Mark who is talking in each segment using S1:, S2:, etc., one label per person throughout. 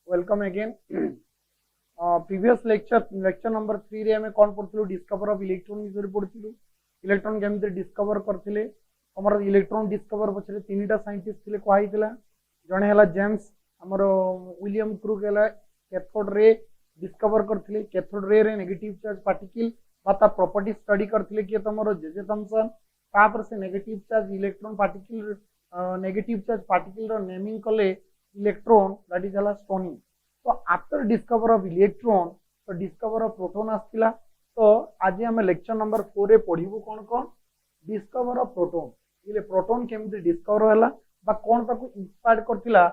S1: Welcome again previous lecture number 3 रे हमें कौन पढ़थलु डिस्कवर ऑफ इलेक्ट्रॉन विषय पढ़थलु इलेक्ट्रॉन केमिति डिस्कवर करथिले हमर इलेक्ट्रॉन डिस्कवर पछरे तीनटा साइंटिस्ट थिले को आइतला जणे हला जेम्स हमर विलियम क्रूक हला कैथोड रे डिस्कवर करथिले cathode ray negative charge particle बाता प्रॉपर्टी स्टडी करथिले कि तमरो जे थॉमसन तापर से negative charge electron particle negative charge particle रो नेमिंग कले इलेक्ट्रॉन दैट इज हला स्टोनिंग तो आफ्टर डिस्कवर ऑफ इलेक्ट्रॉन तो डिस्कवर ऑफ प्रोटॉन आस्तिला तो आज हम लेक्चर नंबर 4 रे पढिबु कोन कोन डिस्कवर ऑफ प्रोटॉन इले प्रोटॉन केमिति डिस्कवर होला बा कोन ताको इंस्पायर करथिला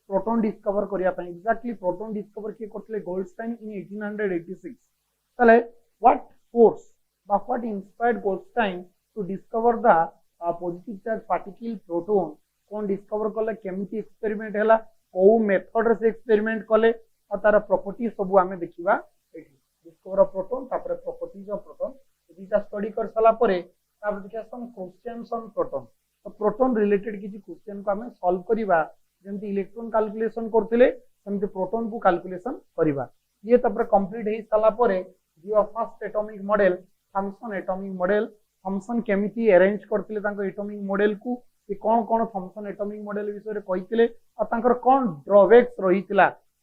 S1: प्रोटॉन डिस्कवर करिया पय एक्जेक्टली प्रोटॉन डिस्कवर के करथिले गोल्डस्टाइन इन 1886 तले व्हाट फोर्स बा what inspired Goldstein to discover the positive charge particle proton कोन डिस्कवर कले केमिति एक्सपेरिमेंट हैला को मेथड से एक्सपेरिमेंट कले और तार प्रॉपर्टी सब आमे देखिबा एठी डिस्कवर ऑफ प्रोटॉन तापर properties of proton Etah study कर सला परे तापर देखिया सम क्वेश्चंस ऑन प्रोटॉन तो प्रोटॉन रिलेटेड किछि क्वेश्चन को आमे सॉल्व करिबा जेंति इलेक्ट्रॉन कैलकुलेशन करथिले सेमति प्रोटॉन को कैलकुलेशन करिबा ये तापर कंप्लीट हे सला परे जो first atomic model Thomson atomic model Thomson केमिति अरेंज करथिले तांको एटॉमिक मॉडल को कि कौन कौन थॉमसन एटॉमिक मॉडल विषय कही और तांकर कौन ड्रॉबैक्स रही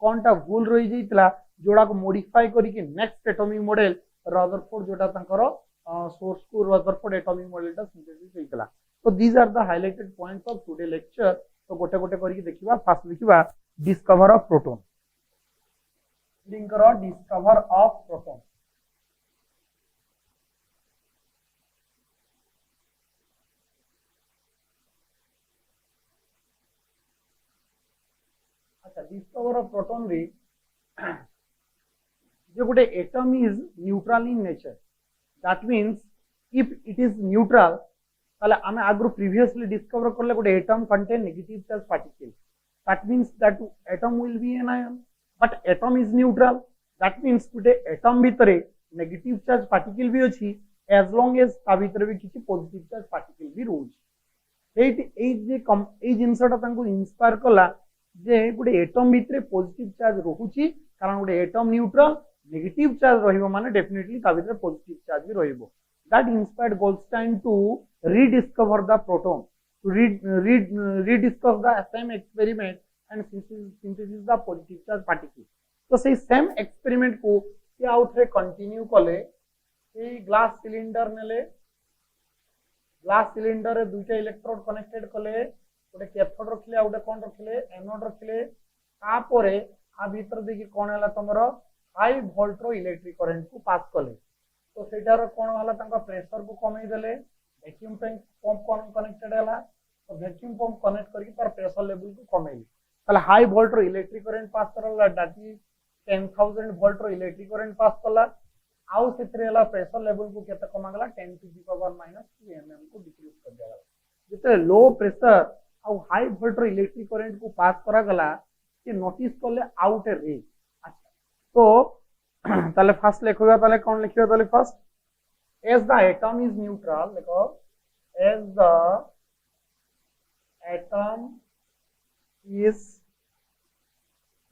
S1: कौनटा भूल रही जाइतिला जोड़ा को मॉडिफाई करके नेक्स्ट एटॉमिक मॉडल रदरफोर्ड जोटा तांकर सोर्स को रदरफोर्ड एटॉमिक मॉडल टा सिंथेसिस होइतला तो these are the highlighted points of today lecture तो गोटे गोटे करके देखिबा फास्ट देखिबा डिस्कवर ऑफ प्रोटॉन लिंक करो discover of proton discover of proton रे जो गोटे atom is neutral in nature that means if it is neutral ताले आमे आगु प्रीवियसली डिस्कवर करले गोटे atom contain negative charge particle that means that atom will be an ion but atom is neutral that means गोटे atom भितरे negative charge particle भी अछि as long as ता भितरे भी किछि पॉजिटिव चार्ज पार्टिकल भी रहउछि एई जिनसटा तांको इंस्पायर कला जे गोटे एटम भितरे पॉजिटिव चार्ज रहुछि कारण गोटे एटम न्यूट्रल नेगेटिव चार्ज रहिबो माने डेफिनेटली ता भितरे पॉजिटिव चार्ज भी रहिबो that inspired Goldstein to rediscover the proton to rediscover the same experiment and synthesis the positive charge particle तो से सेम एक्सपेरिमेंट को से आउथरे कंटिन्यू कले ए ग्लास सिलिंडर नेले ग्लास सिलिंडर रे दुईटा इलेक्ट्रोड कनेक्टेड कले गोटे कैथोड रखिले आ गोटे कोन रखिले एनोड रखिले तापरे आ भीतर देखि कोन हला तमरो हाई वोल्ट रो इलेक्ट्रिक करंट को पास कले तो सेटार कोन हला तंका प्रेशर को कमै देले वैक्यूम पंप कोन कनेक्टेड हला तो वैक्यूम पंप कनेक्ट करके तार प्रेशर लेवल को कमैली तले हाई वोल्ट रो इलेक्ट्रिक करंट पास करला दैट इज 10000 वोल्ट रो इलेक्ट्रिक करंट पास करला आउ सेतरे हला प्रेशर लेवल को केते कमागला 10 टू द पावर -3 mm को डिक्रीज कर देला जते लो प्रेशर आउ हाई वोल्ट रो इलेक्ट्रिक करंट को पास करा गला कि नोटिस करले आउट ए रे अच्छा तो ताले फर्स्ट लिखोगा ताले कौन लिखियो ताले first as the atom is neutral देखो as the atom is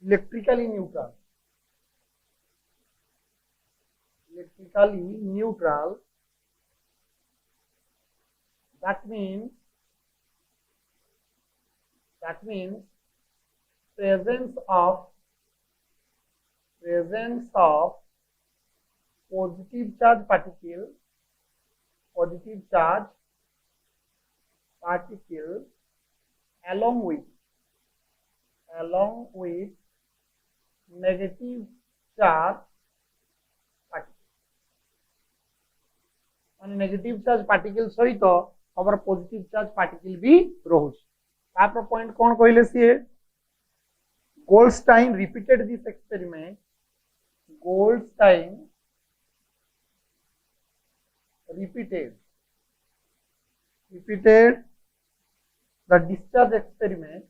S1: electrically neutral that means presence of positive charge particle along with negative charge particle माने नेगेटिव चार्ज पार्टिकल सहित हमर पॉजिटिव चार्ज पार्टिकल भी रहउछ तापर पॉइंट कोन कहले से Goldstein repeated this experiment Goldstein repeated the discharge experiment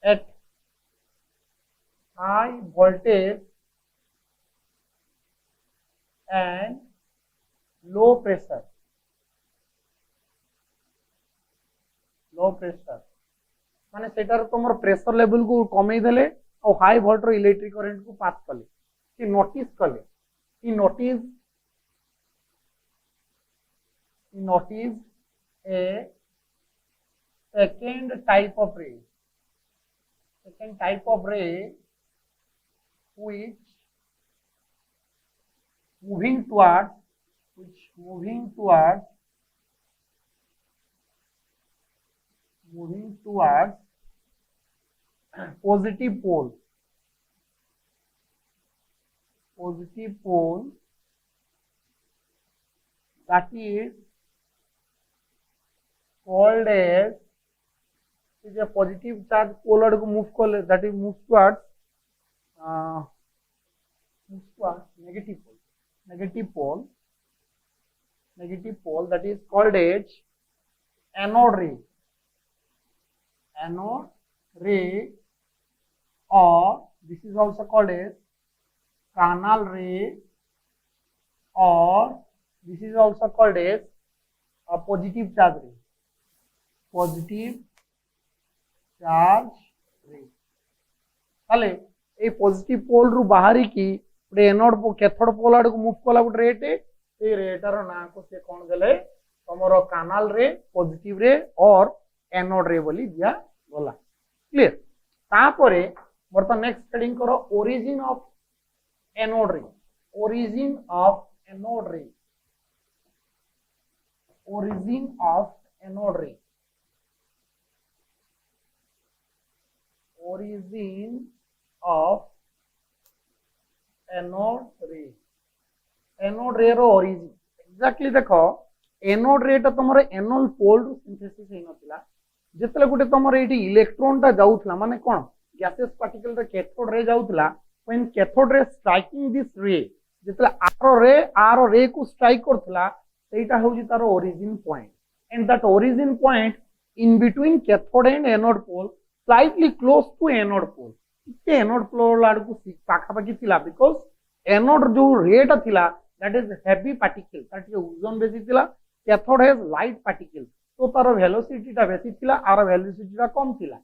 S1: at high voltage and low pressure माने सेटार तुम pressure level को कमे देले और हाई वोल्टेज इलेक्ट्रिक करंट को पास कले कि नोटिस कले कि notice A second type of ray which moving towards positive pole that is called as is a positive charge pole को move कर that is move towards negative pole that is called as anode ray or this is also called as canal ray or this is also called as a positive charge ray ताले ए positive पोल रु बाहरी की गोटे anode cathode पोल आड़ को move कला गोटे rate A रेटार ना को से कोन देले तमरो कानाल रे पॉजिटिव रे और एनोड रे बोली दिया गला क्लियर तापरे बर्तमान नेक्स्ट हेडिंग करो origin of anode ray anode ray row origin exactly देखो एनोड रे टा तमरो एनोल पोल रु सिंथेसिस हे नथिला जेतले गुटे तमरो एठी इलेक्ट्रॉन टा जाउथला माने कोन गैसेस पार्टिकल रे कैथोड रे जाउथला when cathode ray striking this ray जेतले आर रे को स्ट्राइक करथला सेटा होउची तारो origin point and that origin point in between cathode and anode pole slightly close to anode pole इते एनोड पोल आड़ को पाखा पाखी थिला बिकॉज़ एनोड जो रेट थिला that is heavy particle that is ozone बेसी थिला कैथोड हैज लाइट पार्टिकल तो तार वेलोसिटी टा बेसी थिला आर वेलोसिटी टा कम थिला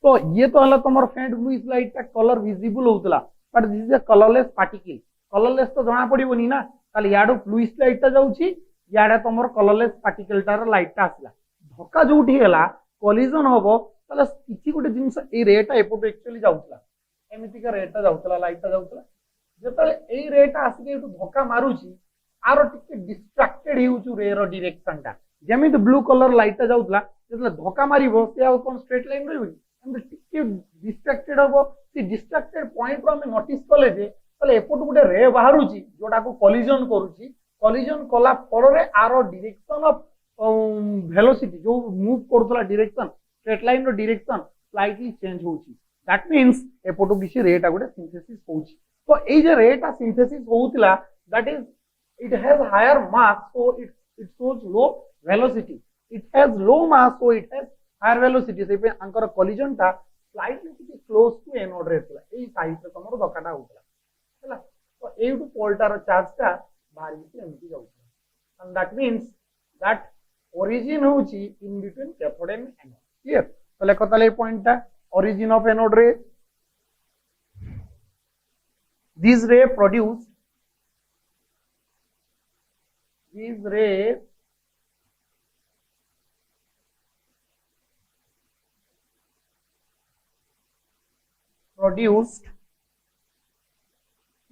S1: तो ये तो हला तमर फेंट ब्लूइश लाइट टा कलर विजिबल होतला but this is a colourless particle colourless तो जणा पड़िबोनी ना खाली याडो ब्लूइश लाइट टा जाउची याडा तमर कलरलेस पार्टिकल टार लाइट टा आसला धक्का जोठी हला कोलिजन होबो तले किछि गोटे जिंस ए रेटा एपोट एक्चुअली जाउतला एमिति का रेटा जाउतला लाइट टा जाउतला जेतले ए रेटा आसी एटु धक्का मारुची आरो टिके डिस्ट्रैक्टेड हिउचु रे रो डायरेक्शन टा जेमिति ब्लू कलर लाइट टा जाउतला जेतले धक्का मारिबो से आ कोन स्ट्रेट लाइन रहबो हम टिके डिस्ट्रैक्टेड होबो से डिस्ट्रैक्टेड पॉइंट रो हम नोटिस कले जे तले एपोट गोटे रे बाहरुची जोटा को कोलिजन करूची कोलिजन कला पररे आरो डायरेक्शन ऑफ वेलोसिटी जो मूव करतला डायरेक्शन स्ट्रेट लाइन रो डायरेक्शन स्लाइटली चेंज होउची दैट मींस एपोटो किसी रेटा गोटे सिंथेसिस होउची तो ए जे रेटा सिंथेसिस होउतला that is it has higher mass so it shows low velocity it has low mass so it has higher velocity से पे अंकर collision टा slightly किसी close to anode रे थला ए साइड पे तमरो धक्काटा होतला हैला तो ए टू पोलटार चार्ज टा बाहर से MT जाउतला and that means that origin होउची in between cathode and anode clear तो लेखो तले पॉइंट टा origin of anode ray these ray produce these rays produced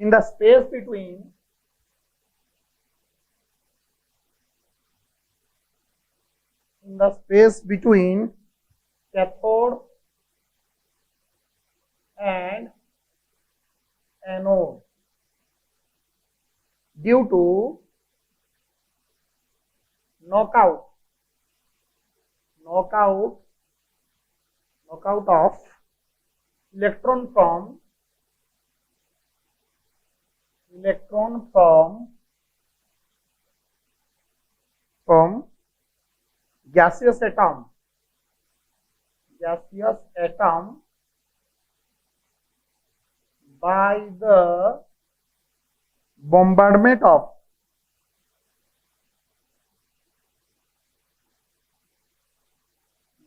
S1: in the space between cathode and anode due to knockout of electron from gaseous atom by the bombardment of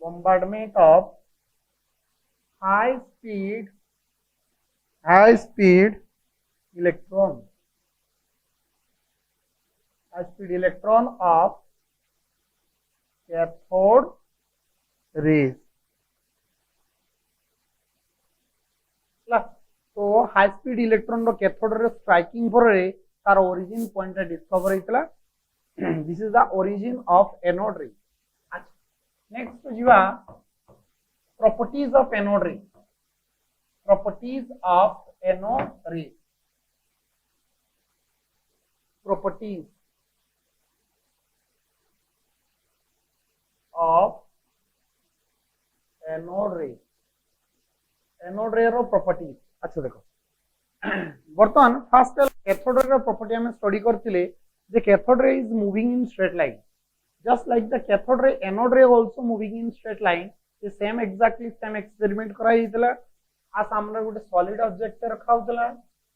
S1: bombardment of high speed electron of cathode rays. तो high speed electron रो cathode ray striking पर तार origin point discover होइतला. This is the origin of anode ray. अच्छा next जीवा properties of anode ray. Properties of anode ray. Properties of anode ray. Anode ray रो properties. अच्छा देखो बर्तमान फास्ट कैथोड रे प्रॉपर्टी हम स्टडी करथिले जे cathode ray is moving in straight line just like the cathode ray. Anode ray also moving in straight line. ये same exactly same experiment करा हितला. आ सामने गोटे सॉलिड ऑब्जेक्ट रखा होतला.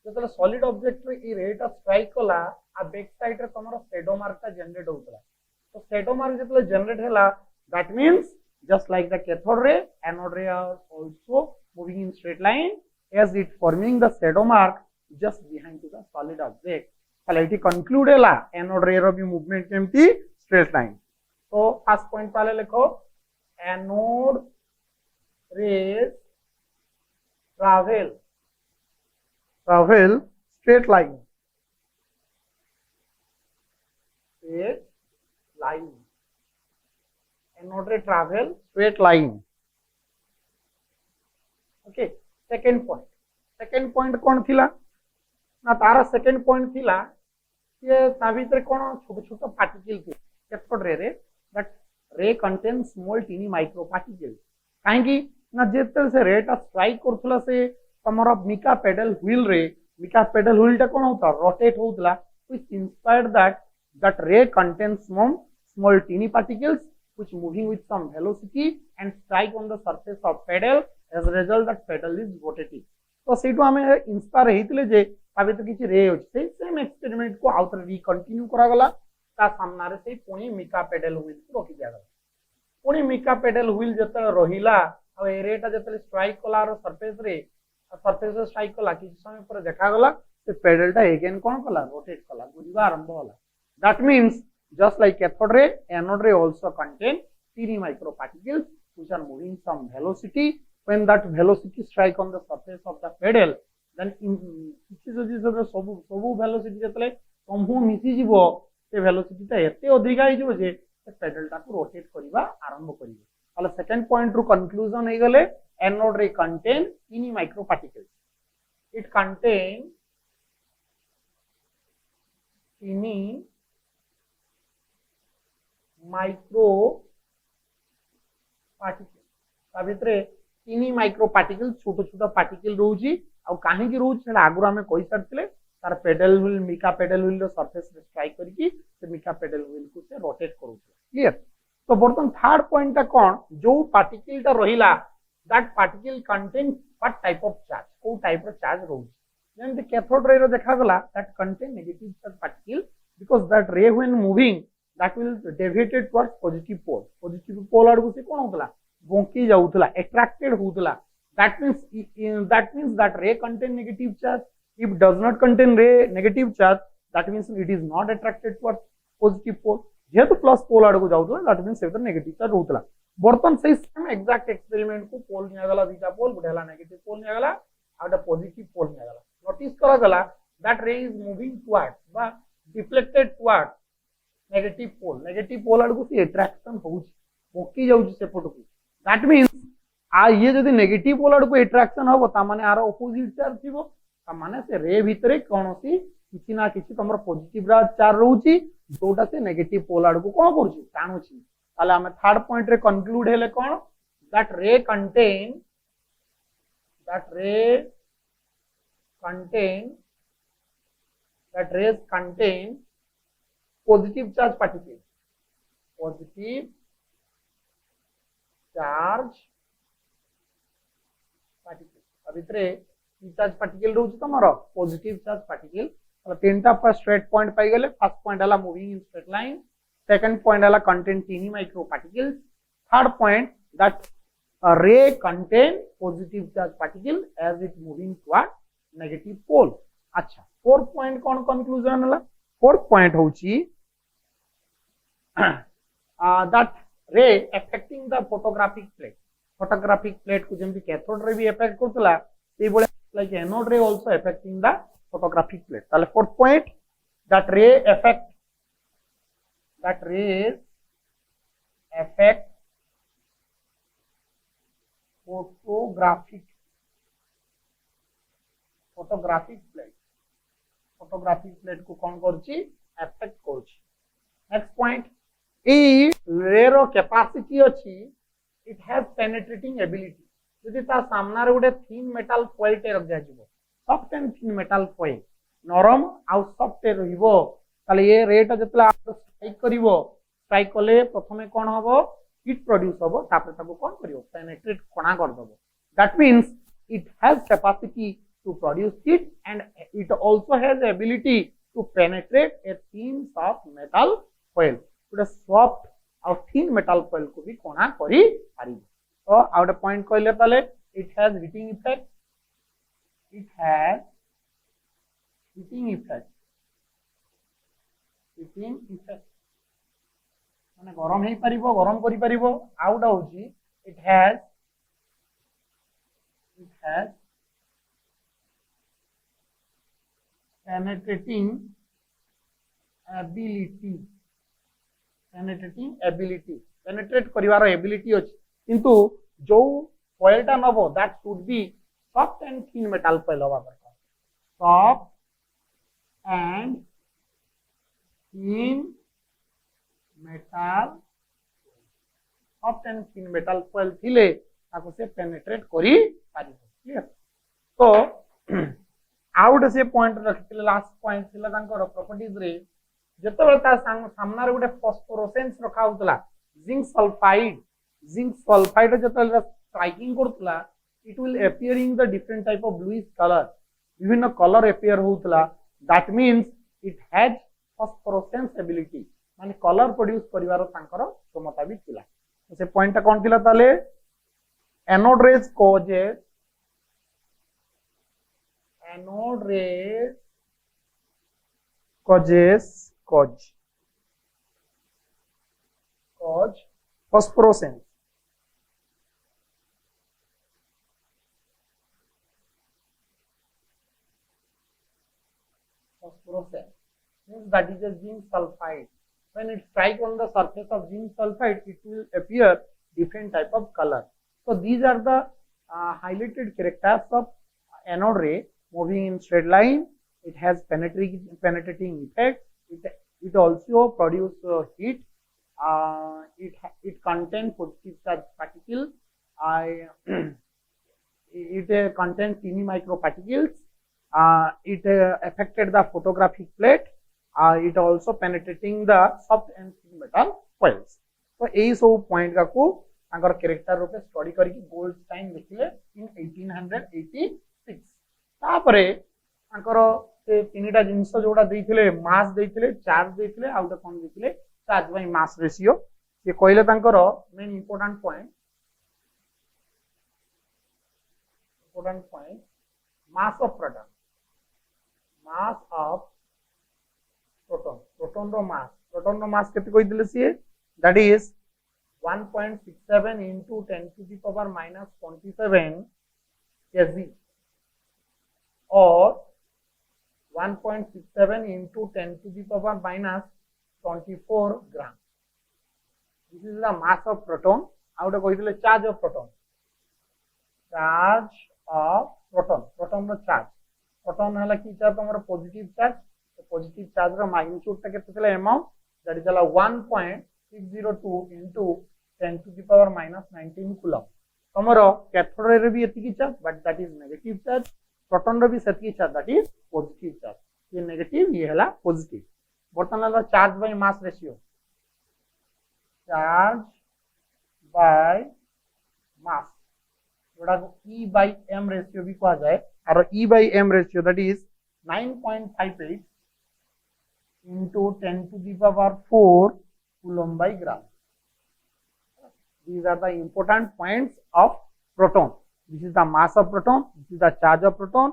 S1: जेतले सॉलिड ऑब्जेक्ट रे ई रेटा स्ट्राइक कला आ बैक साइड रे तमरो शैडो मार्क का जनरेट होतला. तो शैडो मार्क जेतले जनरेट हैला that means just like the cathode ray, anode ray are also moving in straight line as it forming the shadow mark just behind to the solid object. So it conclude la anode ray ro भी movement केमती straight line. तो first point पहले लिखो anode rays travel straight line. Straight line. Anode ray travel straight line. Okay. Second point कौन थिला ना तारा second point थिला ये ता भीतर कौन छोटे छोटे पार्टिकल थे कैथोड रे रे. that ray contains small teeny micro particles. काहे की ना जेतल से रेटा स्ट्राइक करथला से तमरा मिका पेडल व्हील टा कौन होता रोटेट होतला which inspired that ray contains small teeny particles which moving with some velocity and strike on the surface of pedal. As a result that pedal is rotating. तो सेटु हमें inspire हेतिले जे ताबे तो किछि रे होछि से सेम एक्सपेरिमेंट को आउटर रिकंटिन्यू करा गला. ता सामना रे से पुनी मिका पेडल व्हील को रोकी दिया गला. पुनी मिका पेडल व्हील जतले रहिला आ एरेटा जतले स्ट्राइक कला रो सरफेस रे स्ट्राइक कला किछि समय पर देखा गला से पेडलटा अगेन कोन कला रोटेट कला गुजिबा आरंभ होला. That means just like cathode ray, anode ray also contain teeny microparticles which are moving some velocity. When that velocity strike on the surface of the pedal, then सब velocity जतले कमहु मिसी जीवो से velocity ता एते अधिक आइ जीवो जे pedal टा को rotate करिबा आरंभ करिवो. ताले सेकंड पॉइंट रो कंक्लूजन हे गले anode ray contain teeny microparticles. It contain teeny micro particle ता भितरे टीनी माइक्रो पार्टिकल छोटो छोटो पार्टिकल रहउची आ काहे की रहउची सेटा आगुरा हमें कहि सरथिले तार paddle wheel mica paddle wheel रो सरफेस रे स्ट्राइक करकी से मिका पेडल व्हील को से रोटेट करूची. क्लियर. तो बर्तन थर्ड पॉइंट ता कोन जो पार्टिकल ता रहिला that particle contain what type of charge को टाइप रो चार्ज रहउची. जेम द कैथोड रे रो देखा गला that contain negative charge particle because that ray when moving that will deviated towards positive pole आडू से कोन होतला बोंकी जाउतला attracted होतला. that means that ray contain negative charge. if does not contain ray negative charge that means it is not attracted towards positive pole. जेहेतु plus पोल आडू जाउतला that means सेतर negative charge होतला. बर्तन से same exact experiment को पोल निया गला beta पोल बुढेला negative पोल निया गला आउट पॉजिटिव पोल निया गला. नोटिस करा गला that ray is moving towards बा deflected towards नेगेटिव पोल आडू से अट्रैक्शन होउची बोकी जाउची सेपट को. दैट मींस आ ये जदी नेगेटिव पोल आडू अट्रैक्शन होबो ता माने आरो ऑपोजिट चार्ज थिबो ता माने से रे भितरे कोनोसी किछि ना किछि तमरो पॉजिटिव चार्ज रहउची जोटा से नेगेटिव पोल आडू कोन करूची टाणुची. ताले हमें थर्ड पॉइंट रे कंक्लूड हेले कोन that ray contain positive charge particle. अभितरे चार्ज पार्टिकल रहउची तमरो पॉजिटिव चार्ज पार्टिकल. तला तीनटा फर्स्ट स्ट्रेट पॉइंट पाई गेले. फर्स्ट पॉइंट हला moving in straight line. Second point हला contain tiny micro particles. Third point that a ray contain positive charge particle as it moving toward negative pole. अच्छा, fourth point कौन conclusion हला? Fourth point होची that ray affecting the photographic plate. Photographic plate को जेमती cathode ray भी affect Kartala, सेई बोले like anode ray also affecting the photographic plate. ताले fourth point that rays affect photographic plate को कौन करची affect करची. Next point, ए रे रो कैपेसिटी अछि, it has penetrating ability. यदि ता सामना रे गोटे thin metal foil टे रख जाजिवो, soft and thin metal foil, नरम आउ सॉफ्ट टे रहिबो, ताले ये रे टा जतला स्ट्राइक करिवो, स्ट्राइक कले प्रथमे कोन हबो, हीट प्रोड्यूस हबो, तापर ताको कोन करिवो, पेनेट्रेट कोना कर दबो. That means it has capacity to produce heat and it also has the ability to penetrate a thin soft metal foil. तो soft और thin metal foil को भी कोना करी पारिबो. तो आउट पॉइंट कहले ताले it has heating effect, माने गरम हे परिबो, गरम करी परिबो. आउट होची it has penetrating ability, penetrate करिवार एबिलिटी अछि, किंतु जो foil टा नबो that should be soft and thin metal foil हवा दरकार. soft and thin metal foil थिले ताको से पेनिट्रेट करी पारिबो. क्लियर? तो आउट से पॉइंट रखिले, लास्ट पॉइंट थिला तांकर प्रॉपर्टीज रे जतबे ता सामना रे गोटे फास्फोरेसेंस रखा होतला, जिंक सल्फाइड जतबे striking Kartala, it will appearing the different type of bluish color, विभिन्न कलर appear होतला. that means it has phosphorescence ability, माने कलर प्रोड्यूस करिवार तांकर क्षमता भी थिला. से पॉइंट कोन थिला ताले anode rays causes phosphorescence. Means that is a zinc sulfide. When it strike on the surface of zinc sulfide, it will appear different type of color. So these are the highlighted characters of anode ray moving in straight line. It has penetrating effect. It also produce heat. It contains positive charge particle. It contains teeny microparticles. It affected the photographic plate. It also penetrating the soft and thin metal foils. So यही सब point का को तांकर character रूपे study करके Goldstein लिखिले in 1886. तापरे तांकर से तीनटा जिंस जोडा देथिले, मास देथिले, चार्ज देथिले, आउट कोन देथिले, चार्ज बाय मास रेशियो. ये कहले तांकर main important point mass of proton रो मास केते कहि दिले सी, that is 1.67 into 10 to the power minus 27 kg or 1.67 into 10 to the power minus 24 gram. This is the mass of proton. Out of charge of proton. Proton ro charge. Proton hala ki charge tomar positive charge. So positive charge ro magnitude ta kete thila amount, that is 1.602 into 10 to the power minus 19 coulomb. Tomaro cathode रे भी एतिकी charge, but that is negative charge. Proton रे भी सेतिकी charge, that is positive charge. ये negative, ये हला positive. बर्तन ला charge by mass ratio. Charge by mass. जोड़ा को E by M ratio भी कहा जाए. और E by M ratio, that is 9.58 into 10 to the power 4 coulomb by gram. these are the important points of proton. This is the mass of proton, this is the charge of proton,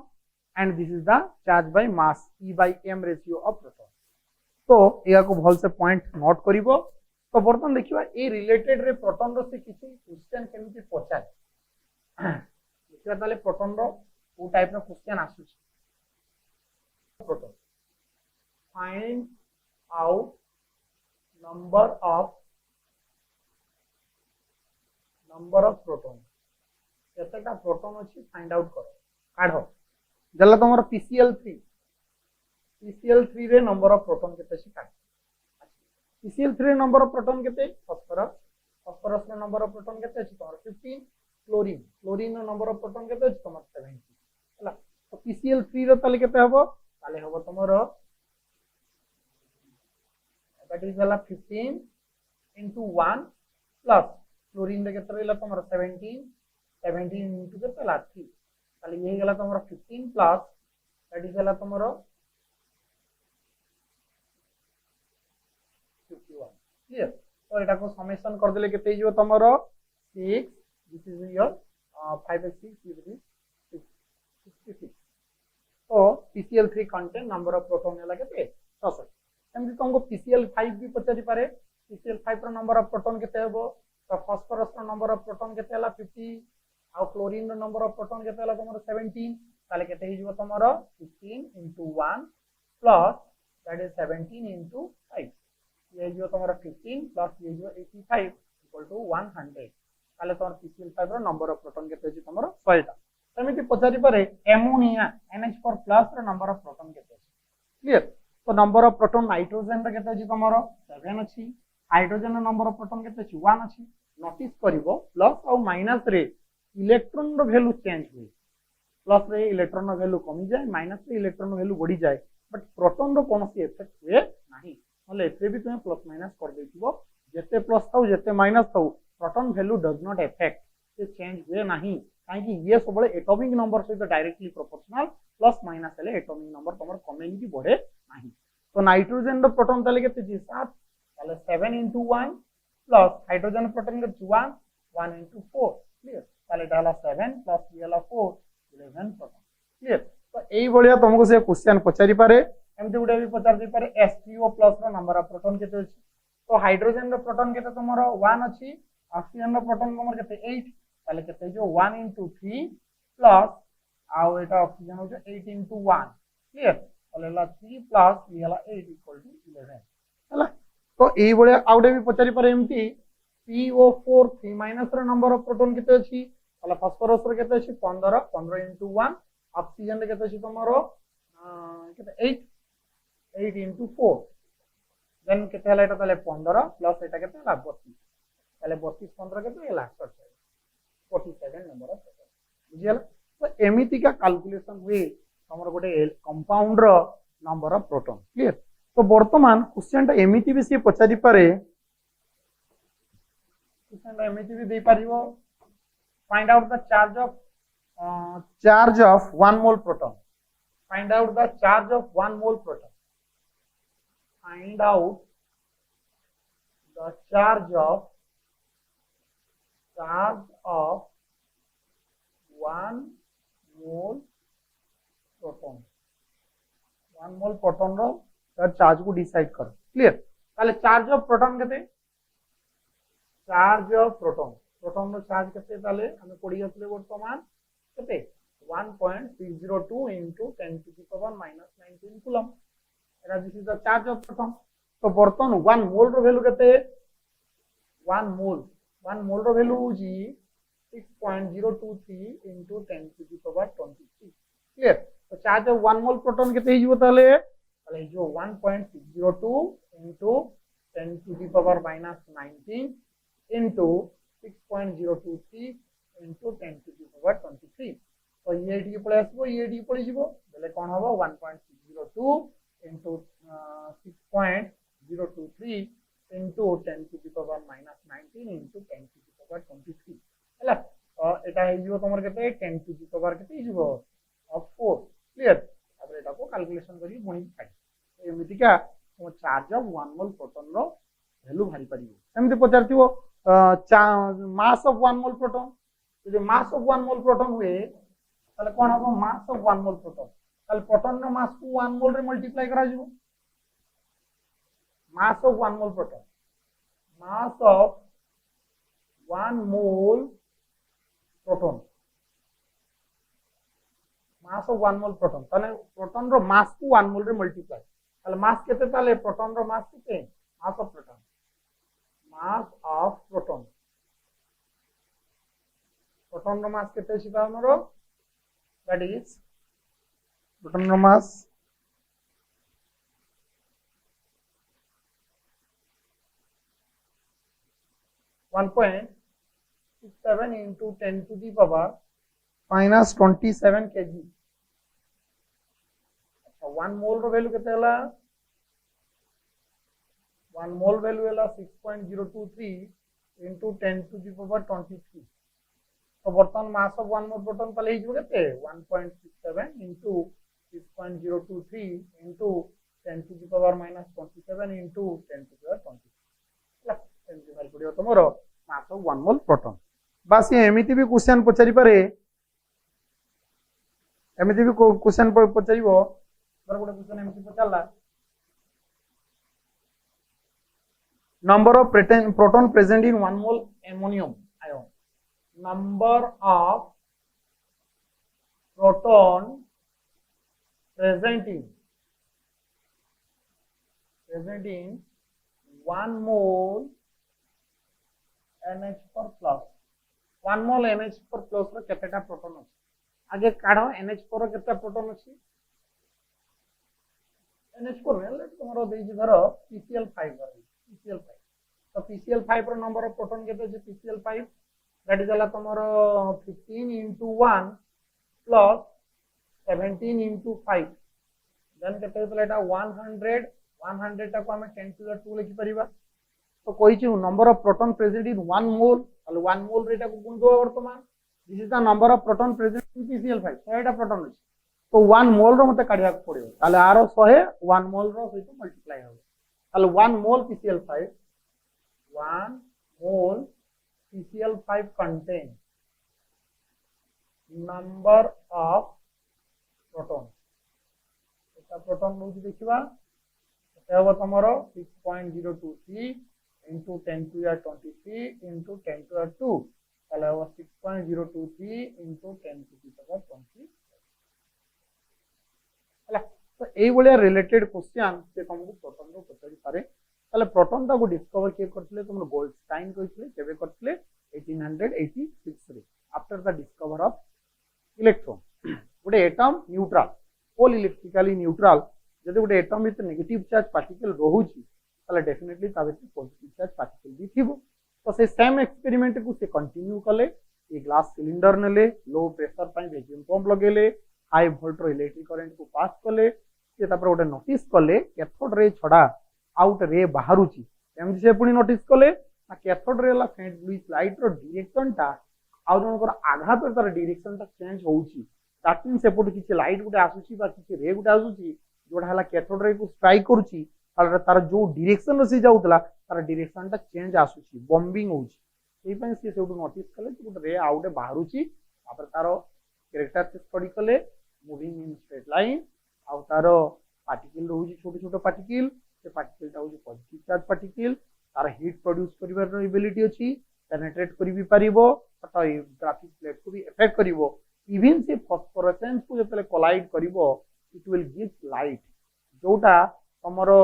S1: and this is the charge by mass E by M ratio of proton. तो या को भल से point note करिवो। तो बर्तन देखिबा ए related रे proton रो से किछि क्वेश्चन केमिति पचार देखिबा ताले प्रोटॉन रो को टाइप रो क्वेश्चन आसु proton find out number of proton केतेटा प्रोटॉन अछि फाइंड आउट करो काढो जल्ला तमरो PCl3 रे नंबर ऑफ प्रोटॉन केते अछि काढ PCl3 रे नंबर ऑफ प्रोटॉन केते फॉस्फोरस रे नंबर ऑफ प्रोटॉन केते अछि तमरो 15 क्लोरीन रे नंबर ऑफ प्रोटॉन केते अछि तमरो 70 हला तो PCl3 रे ताले केते हबो ताले हबो तमरो दैट इज हला 15 into 1 प्लस क्लोरीन रे केते रहला तमरो 17 into केते हला 3 ताले ये गला तमरो 15 प्लस दैट इज हला तमरो 51 क्लियर तो एटा को समेशन कर देले केते हिजो तमरो 6 दिस इज योर 5 6 is 66 तो PCl3 contain number of proton हला केते 66 एमति तुमको PCl5 भी पचारि पारे PCl5 row number of proton केते हेबो तो फास्फोरस रो नंबर ऑफ प्रोटॉन केते हला 50 आ क्लोरीन रो नंबर ऑफ प्रोटॉन केते हला तमरो 17 ताले केते हिजो तमरो 15 into 1 plus that is 17 into 5 ये जो तुम्हारा 15 प्लस ये जो 85 इक्वल टू 100 ताले तमर PCl5 row number of proton केते अछि तमरो 100 टा सेमिति पचारि पारे एमोनिया NH4 प्लस रो नंबर ऑफ प्रोटॉन केते अछि क्लियर तो नंबर ऑफ प्रोटॉन नाइट्रोजन रो केते अछि तमरो 7 अछि हाइड्रोजन रो नंबर ऑफ प्रोटॉन केते अछि 1 अछि नोटिस करिवो प्लस और माइनस रे इलेक्ट्रॉन रो वैल्यू चेंज हुई प्लस रे इलेक्ट्रॉन रो वैल्यू कमी जाए माइनस रे इलेक्ट्रॉन रो वैल्यू बढ़ी जाए बट प्रोटॉन रो कोनोसी इफेक्ट हुए नाही नले एते भी तुम प्लस माइनस कर देथिबो जेते प्लस थाउ जेते माइनस थाउ proton value does not effect से चेंज हुए नाही काहे कि ये सबले एटॉमिक नंबर से तो डायरेक्टली प्रोपोर्शनल प्लस माइनस हेले एटॉमिक नंबर तमर कमेनी की बढ़े नाही तो नाइट्रोजन रो प्रोटॉन ताले केते जी 7 ताले 7 into 1 प्लस हाइड्रोजन प्रोटॉन के 1 into 4 क्लियर ताले डाला 7 प्लस ये वाला 4 11 प्रोटॉन क्लियर तो एई बलिया तुमको से क्वेश्चन पचारि पारे एमती गुडे भी पचार दे पारे H3O प्लस रो नंबर ऑफ प्रोटॉन केते अछि तो हाइड्रोजन रो प्रोटॉन केते तमरो 1 अछि ऑक्सीजन रो प्रोटॉन तमरो केते 8 ताले केते जो 1 into 3 प्लस आउ एटा ऑक्सीजन हो जो 8 into 1 क्लियर तालेला 3 प्लस ये वाला 8 इक्वल टू 11 हला तो एई बलिया आउडे भी पचारि पारे एमती PO4 3 माइनस रो नंबर ऑफ प्रोटॉन केते अछि ताले फास्फोरस रो केते अछि 15 into 1 ऑक्सीजन रे केते अछि तमरो केते 8 into 4 देन केते हला एटा ताले 15 प्लस एटा केते हला 32 ताले 32 15 केते हला 47 नंबर ऑफ प्रोटॉन बुझियला तो एमिति का कैलकुलेशन हुए हमर गोटे कंपाउंड रो नंबर ऑफ प्रोटॉन क्लियर तो वर्तमान क्वेश्चन टा एमिति भी से पचारि पारे क्वेश्चन टा एमिति भी दे पारिबो find out the charge of 1 mole proton find out the charge of 1 mole proton find out the charge of 1 mole proton रो चार्ज को डिसाइड करो क्लियर ताले चार्ज ऑफ प्रोटॉन केते चार्ज ऑफ प्रोटॉन रो चार्ज केते ताले हमें पढी गतले वर्तमान केते 1.602 into 10 to the power minus 19 coulomb एरा this is the charge of proton तो बर्तन 1 मोल रो वैल्यू केते 1 मोल रो वैल्यू जी 6.023 into 10 to the power 23 clear तो चार्ज ऑफ 1 मोल प्रोटॉन केते हिजो ताले जो 1.602 into 10 to the power minus 19 into 6.023 into 10 to the power 23 तो ये डी पळे आसबो ये डी पळे जिवो बेले कोन हबो 1.602 into 6.023 into 10 to the power minus 19 into 10 to the power 23 हला तो एटा हिजो तमर केते 10 to the power केते हिजो of 4 क्लियर अब एटा को कैलकुलेशन करी गुणी फाइ एमिति का चार्ज ऑफ 1 मोल प्रोटॉन रो वैल्यू भारी परिबो एमिति पचारथिबो मास ऑफ 1 मोल प्रोटॉन जो मास ऑफ 1 मोल प्रोटॉन हुए ताले कोन हो मास ऑफ 1 मोल प्रोटॉन ताले प्रोटॉन रो मास को 1 मोल रे मल्टीप्लाई करा जिवो mass of 1 mole proton mass of 1 mole proton mass of 1 mole proton ताले प्रोटॉन रो मास को 1 मोल रे मल्टीप्लाई ताले मास केते ताले प्रोटॉन रो मास केते mass of proton mass of proton रो mass केते छिबा हमरो that is proton रो mass 1.67 into 10 to the power minus 27 kg अच्छा 1 मोल रो वैल्यू केते हला 1 मोल वैल्यू है 6.023 into 10 to the power 23 तो बर्तमान मास ऑफ 1 मोल प्रोटॉन तले हिजो केते 1.67 into 6.023 into 10 to the power minus 27 into 10 to the power 23 ला एमती भाई पडियो तमरो मास ऑफ 1 मोल प्रोटॉन बस ये एमिति भी क्वेश्चन पचारि पारे एमिति भी क्वेश्चन पचारिबो बर गोटे क्वेश्चन एमिति पचारला number of proton present in 1 mole ammonium ion number of proton present in 1 mole NH4 plus 1 mole NH4 plus row केतेटा proton अछि आगे काढो NH4 रो केतेटा प्रोटॉन अछि NH4 रे तमरो देइ धरो PCl5 PCl5 तो PCl5 row number of proton केते छै PCl5 that is अला तमरो 15 into 1 plus 17 into 5 देन केते होतला एटा 100 टा को हम 10 to the 2 लिखि परिबा तो कोइ छि number of proton present in 1 मोल अल 1 मोल रेटा को गुण दो वर्तमान this is the number of proton present in PCl5 100 टा प्रोटॉन अछि तो 1 मोल रो मते काढिया पड़ियो ताले आरो 100 1 मोल रो सहित मल्टीप्लाई हो ताले 1 मोल PCl5 1 mole PCl5 contain number of proton eta proton नउछि देखिबा एटा हो तमरो 6.023 into 10 to the 23 into 10 to the 2 ताले हो 6.023 into 10 to the power 20 हला तो एई बलिया रिलेटेड क्वेश्चन से तुमको प्रोटॉन रो पचारि पारे ताले प्रोटॉन ता को डिस्कवर के करथिले तुम गोल्डस्टाइन कहिथिले केबे करथिले 1886 रे after the discover of electron गोटे एटम न्यूट्रल होल इलेक्ट्रिकली न्यूट्रल जदि गोटे atom with negative charge particle रहउची ताले डेफिनेटली ता विथ पॉजिटिव चार्ज पार्टिकल भी थिबो तो से सेम एक्सपेरिमेंट को से कंटिन्यू कले ए ग्लास सिलिंडर नेले low pressure pi vacuum pump लगेले हाई वोल्ट रो इलेक्ट्रिक करंट को पास कले से तापर गोटे नोटिस कले कैथोड रे छडा आउट रे बाहरुची एमति से पुनी नोटिस कले ना कैथोड रे ला फेंट ब्लू लाइट रो डायरेक्शन टा आउ जनकर आघात तार डायरेक्शन टा चेंज होउची दैट मींस सेपट किछि लाइट गुटे आसुची बा किछि रे गुटे आसुची जोडा हला कैथोड रे को स्ट्राइक करूची तार जो डायरेक्शन रे से जाउतला तार डायरेक्शन टा चेंज आसुची बॉम्बिंग होउची एई पय से सेउटु नोटिस कले गुटे रे आउट बाहरुची तापर तार कैरेक्टर स्टडी कले मूविंग इन स्ट्रेट लाइन आउ तार पार्टिकल रहउची छोटे छोटे पार्टिकल से पार्टिकल टा होची पॉजिटिव चार्ज पार्टिकल तार हीट प्रोड्यूस करिवार एबिलिटी अछि पेनिट्रेट करि भी परिबो तो ग्राफिक प्लेट को भी इफेक्ट करिवो इवन से फास्फोरेसेंस को जतले कोलाइड करिवो इट विल गिव लाइट जोटा हमरो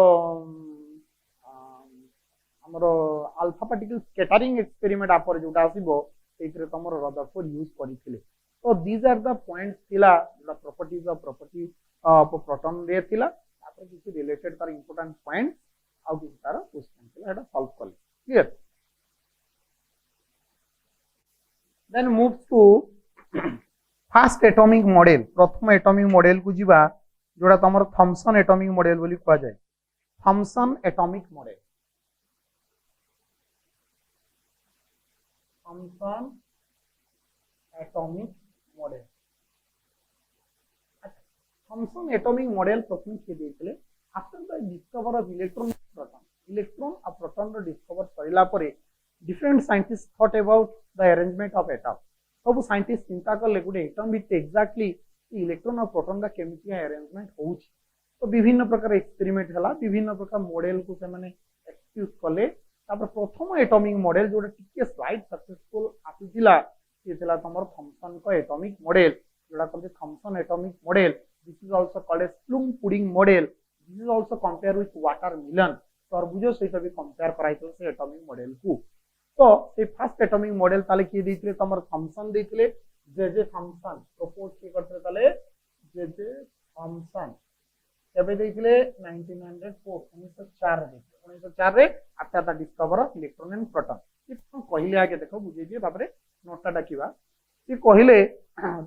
S1: हमरो अल्फा पार्टिकल स्कैटरिंग एक्सपेरिमेंट आपर जोटा आसीबो एथरे तमरो रदरफोर्ड यूज करिथिले तो दीज आर द पॉइंट्स थिला द प्रॉपर्टीज ऑफ प्रोटॉन रे थिला तापर किछि रिलेटेड तार इंपोर्टेंट पॉइंट आउ किछि तार क्वेश्चन थिला एटा सॉल्व करले clear then move to first atomic model प्रथम एटॉमिक मॉडल को जीवा जोड़ा तमर थॉमसन एटॉमिक मॉडल बोली कहा जाए Thomson atomic model Thomson atomic model Thomson atomic model प्रथम के देथिले after the discover of electron और प्रोटॉन रो डिस्कवर सरिला परे different scientist thought about the arrangement of atom सब साइंटिस्ट चिंता कले गोटे एटम भितर एक्जाक्टली इलेक्ट्रॉन और प्रोटॉन का केमिति अरेंजमेंट होउछि तो विभिन्न प्रकार एक्सपेरिमेंट हला विभिन्न प्रकार मॉडल को से माने एक्सक्यूज कले तापर प्रथम एटॉमिक मॉडल जोटा टिके स्लाइड सक्सेसफुल आसीथिला ये थिला तमर थॉमसन को एटॉमिक मॉडल जोटा कहते Thomson atomic model this is also called as plum pudding model this is also compare with watermelon तरबुज सहित भी कंपेयर कराइतले से एटॉमिक मॉडल को तो से फर्स्ट एटॉमिक मॉडल ताले किए देथिले तमर थॉमसन देथिले जे थॉमसन प्रपोज के करथले ताले जे थॉमसन केबे देथिले 1904 रे after the discover of electron and proton ये कहले आगे देखो बुझे दिए तापर नोटटा डाकिबा ये कहले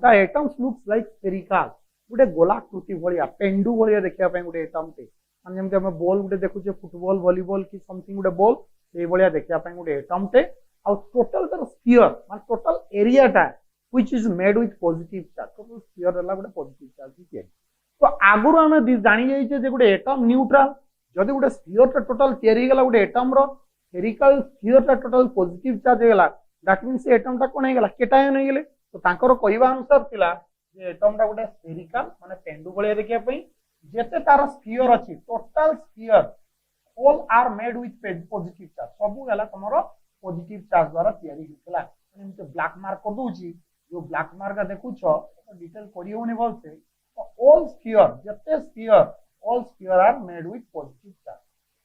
S1: the atoms looks like spherical गोटे गोलाकृति भलिया पेंडु भलिया देखिया पय गोटे एटम ते माने जेम हम बॉल गोटे देखुचे फुटबॉल वॉलीबॉल की समथिंग गोटे बॉल से भलिया देखिया पय गोटे एटम ते और टोटल तर स्फीयर माने टोटल एरिया टा which is made with positive charge total sphere हला गोटे पॉजिटिव चार्ज की तो आगुर आम जानी जाइए जे गोटे एटम न्यूट्रल जदि गोटे स्फीयर टा टोटल तयारी गला गोटे एटम रो स्फेरिकल स्फीयर टा टोटल पॉजिटिव चार्ज हेगला दैट मींस एटम टा कोन हेगला केटायन हेगले तो तांकर कहवा अनुसार थिला जे एटम टा गोटे स्फेरिकल माने पेंडु भलिया देखिया पई जेते तार स्फीयर अछि total sphere all are made with positive charge सबु हेला तमरो पॉजिटिव चार्ज द्वारा तयारी हितला माने हम ब्लैक मार्क कर दूची जो ब्लैक मार्क देखुछो तो डिटेल करियोनी बोलते all sphere जते sphere all sphere are made with positive charge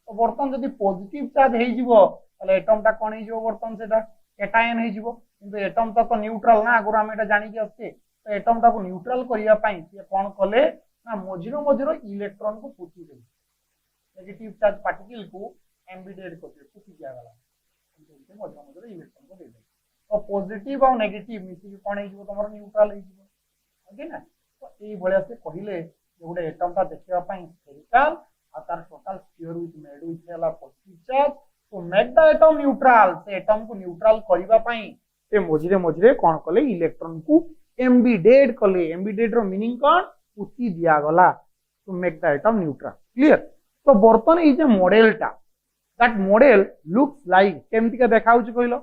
S1: तो बर्तन जदि पॉजिटिव चार्ज हे जिवो ताले एटम टा कोन हे जिवो बर्तन सेटा केटायन हे जिवो किंतु एटम ता तो न्यूट्रल ना अगर हम एटा जानि के असते तो एटम टा को न्यूट्रल करिया पई से कोन कले ना मझिरो मझिरो इलेक्ट्रॉन को पुति दे नेगेटिव चार्ज पार्टिकल को एम्बेडेड करते पुति दिया गला किंतु मझिरो मझिरो इलेक्ट्रॉन को दे दे तो पॉजिटिव और नेगेटिव मिसी कोन हे जिवो तमरो न्यूट्रल हे जिवो ओके ना तो ये भलिया से कहिले गोटे एटम टा देखिया पई स्फेरिकल आ तार total sphere with made with हला पॉजिटिव चार्ज तो मेक द एटम न्यूट्रल से एटम को न्यूट्रल करिवा पई से मझिरे मझिरे कोन कले इलेक्ट्रॉन को एम्बेडेड कले एम्बेडेड रो मीनिंग कोन पुति दिया गला to make the atom neutral clear तो बर्तन ई जे मॉडल टा दैट मॉडल लुक्स लाइक केमति का देखाउ छ कहिलो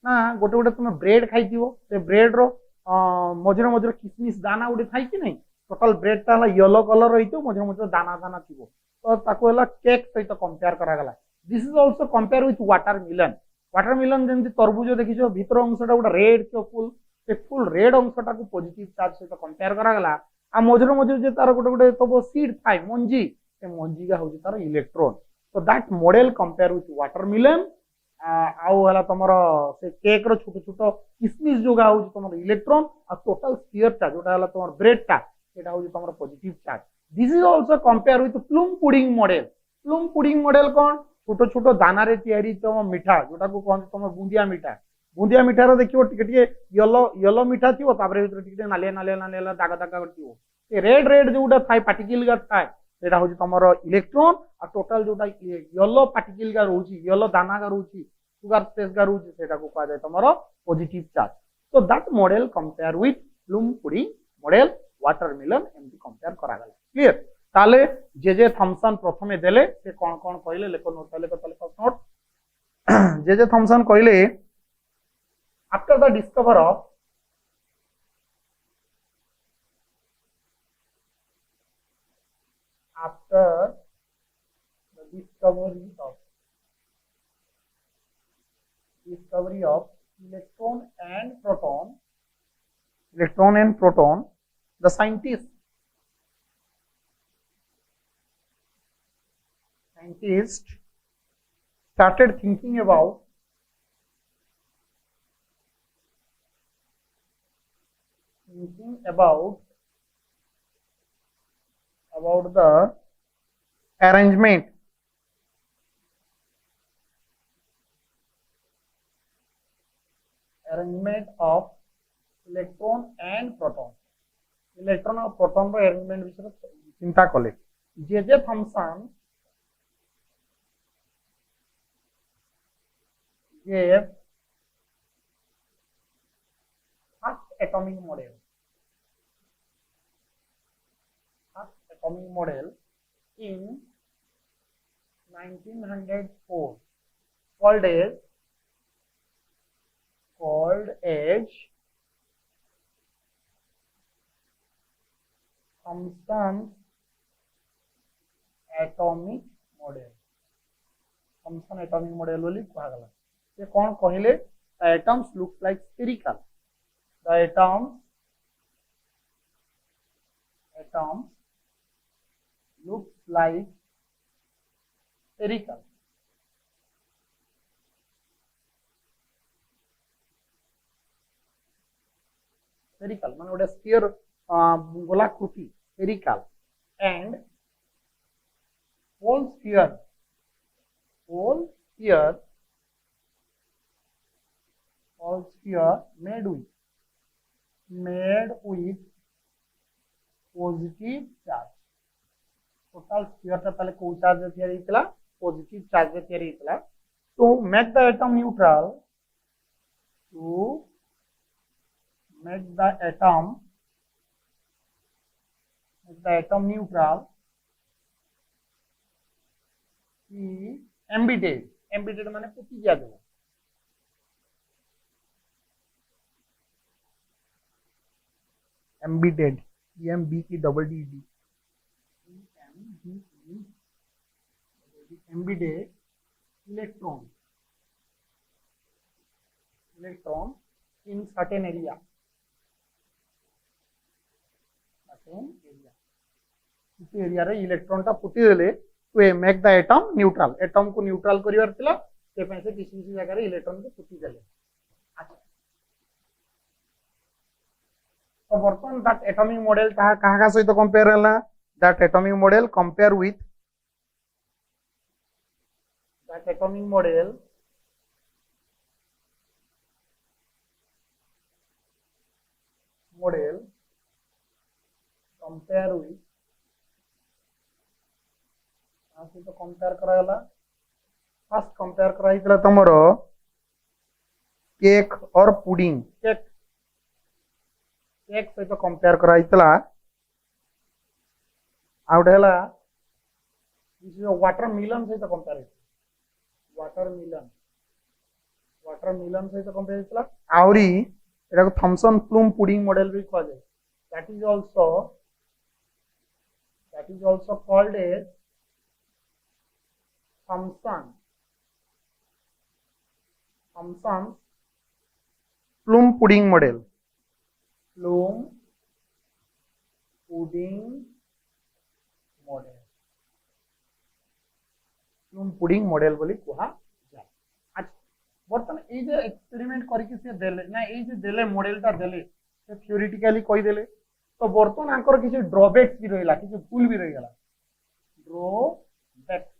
S1: ना गोटे गोटे तुम ब्रेड खाइथिबो से ब्रेड रो मझिरे मझिरे किसमिस दाना गोटे थाई कि नहीं टोटल ब्रेड टा येलो कलर रही मझिरे मझिरे दाना दाना थी तो ताको केक सहित कंपेयर करागला this is also compare with watermelon जेमति तरबुज देखिछो भीतर अंशटा गोटे रेड के फुल रेड अंशटा को पॉजिटिव चार्ज सहित कंपेयर करागला आ मझिरे मझिरे जे तार गोटे गोटे सब सीड थाई मंजी से मंजी का होची तार इलेक्ट्रॉन तो that model compare with watermelon आउ हला तमरो से केक रो छोटो छोटो किसमिस जोगा हो तमरो इलेक्ट्रॉन आ टोटल स्फीयर टा जोटा हला तमरो ब्रेड टा सेटा हो तमरो positive charge this is also compare with plum pudding model कोन छोटो छोटो दाना रे तयारी तम मीठा जोटा को कोन तम बुंदिया मीठा रो देखियो टिके टिके येलो मीठा थिवो ताबरे भीतर टिके नालिया दागा दागा करथिवो ए रेड जोटा थाई पार्टिकल गा थाई सेटा हो तमरो इलेक्ट्रॉन आ टोटल जोटा येलो पार्टिकल गा रहउची येलो दाना गा रहउची सुगर स्पेस गा रहउची सेटा को कहा जाय तमरो पॉजिटिव चार्ज तो that model compare with plum pudding model watermelon एमती कंपेयर करा गला क्लियर ताले जे थॉमसन प्रथमे देले से कोन कोन कहले लेको नोट लेको तले फर्स्ट नोट जे थॉमसन कहले after the discover of after the discovery of electron and proton the scientists started thinking about the arrangement of electron and proton electron और proton रो arrangement विषय चिंता कले J Thomson gave first atomic model in 1904 called as called as Thomson's atomic model. Thomson atomic model बोली कहा गला ये कौन कहले the atoms look like spherical. The atoms looks like spherical. Spherical माने गोटे sphere गोलाकृति spherical and whole sphere made with positive charge. Total sphere टा पहले को चार्ज थियरी इतला पॉजिटिव चार्ज थियरी इतला. To make the atom neutral, he embedded माने पुती दिया देला. Embedded embedded electron in certain area. इस एरिया रे इलेक्ट्रॉन टा पुती देले to make the atom neutral. Atom को न्यूट्रल करिवार थिला से पैसे किसी जगह रे इलेक्ट्रॉन को पुती देले. अच्छा तो बर्तन दैट एटॉमिक मॉडल कहा का सहित कंपेयर हला. That atomic model compare with that atomic model compare with सहित कंपेयर कराला. फर्स्ट कंपेयर कराइतला तमरो केक और पुडिंग. केक सहित कंपेयर कराइतला आउडला वाटरमेलन सहित कंपेयर वाटरमेलन सहित कंपेयर इतला आउरी एटा को थॉमसन प्लूम पुडिंग मॉडल भी कहा जाए. That is also called as Thomson plum pudding model. Plum pudding model बोली कहा जाए. अच्छा बर्तमान ए जे एक्सपेरिमेंट करके से देले ना ए जे देले मॉडलटा देले से थ्योरेटिकली कहि देले तो बर्तमान आंकर किसी ड्रॉबैक्स भी रहिला किसी भूल भी रहि गला. ड्रॉबैक्स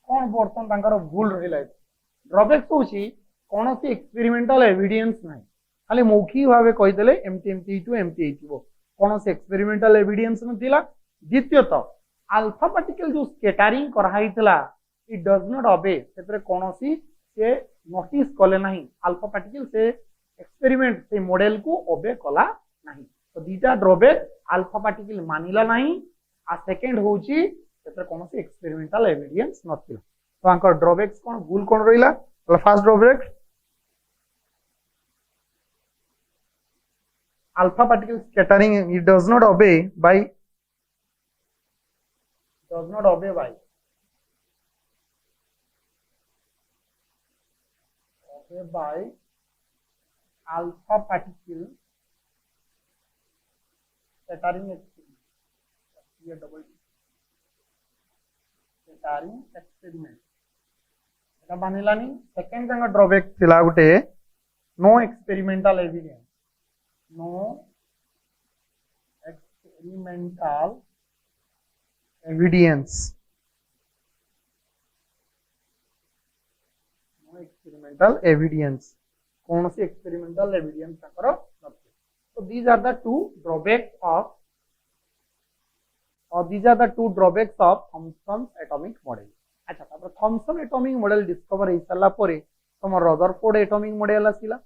S1: कौन बर्तमान तांकर भूल रहिला. ड्रॉबैक्स होची कोनोसी एक्सपेरिमेंटल एविडेंस नाही खाली मौखिक भाव कहीदेले एमटी कौन से एक्सपेरिमेंटल एविडेंस नथिला. द्वितीयतः अल्फा पार्टिकल जो स्कैटरिंग कराइतला इट डज नॉट ओबे सेतरे कोनोसी से नोटिस कले नाही. अल्फा पार्टिकल से एक्सपेरिमेंट से मॉडल को ओबे कला नाही. तो दीटा ड्रॉबैक अल्फा पार्टिकल मानिला नाही आ सेकंड होची सेतरे कोनोसी एक्सपेरिमेंटल एविडेंस नथिला. तो आंकर ड्रॉबैक्स कोन भूल कोन रहिला. First drawback alpha particle scattering it does not obey by alpha particle scattering experiment eta banilani. second janga drawback thila gute no experimental evidence. No experimental evidence. कौन सी experimental evidence Takar नथि. So these are the two drawbacks of Thomson's atomic model. अच्छा तापर Thompson atomic model discover हे साला परे तमर Rutherford atomic model आसिला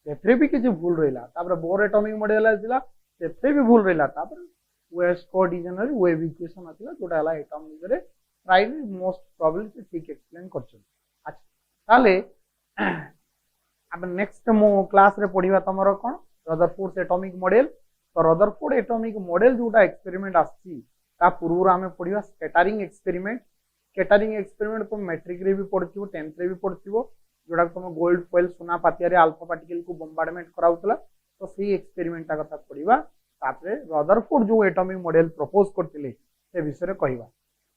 S1: सेथरे भी किछि भूल रहिला. तापर बोर एटॉमिक मॉडल आसिला सेथरे भी भूल रहिला. तापर वेस्टकोट डिजनरी वेव इक्वेशन आसिला जोटा हला एटॉम रे प्राइमरी मोस्ट प्रोबेबली ठीक एक्सप्लेन करछन. अच्छा ताले अब नेक्स्ट मो क्लास रे पढ़िबा तमरो कोन रदरफोर्ड एटॉमिक मॉडल। तो रदरफोर्ड एटॉमिक मॉडल जोटा एक्सपेरिमेंट आछि ता पूर्व आमे पढ़िबा स्कैटरिंग एक्सपेरिमेंट। स्कैटरिंग एक्सपेरिमेंट तो मैट्रिक रे भी पढ़थिबो 10th रे भी पढ़थिबो जोटा तुम गोल्ड फॉइल सोना पातिया रे अल्फा पार्टिकल को बम्बार्डमेंट कराउतला। तो सेही एक्सपेरिमेंट ता कथा पढ़िबा। तापरे रदरफोर्ड जो एटॉमिक मॉडल प्रपोज करथिले से विषय कहवा।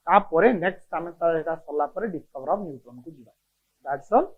S1: तापरे नेक्स्ट आमे ता एटा सल्ला परे डिस्कवर ऑफ न्यूट्रॉन को जिबा। That's all.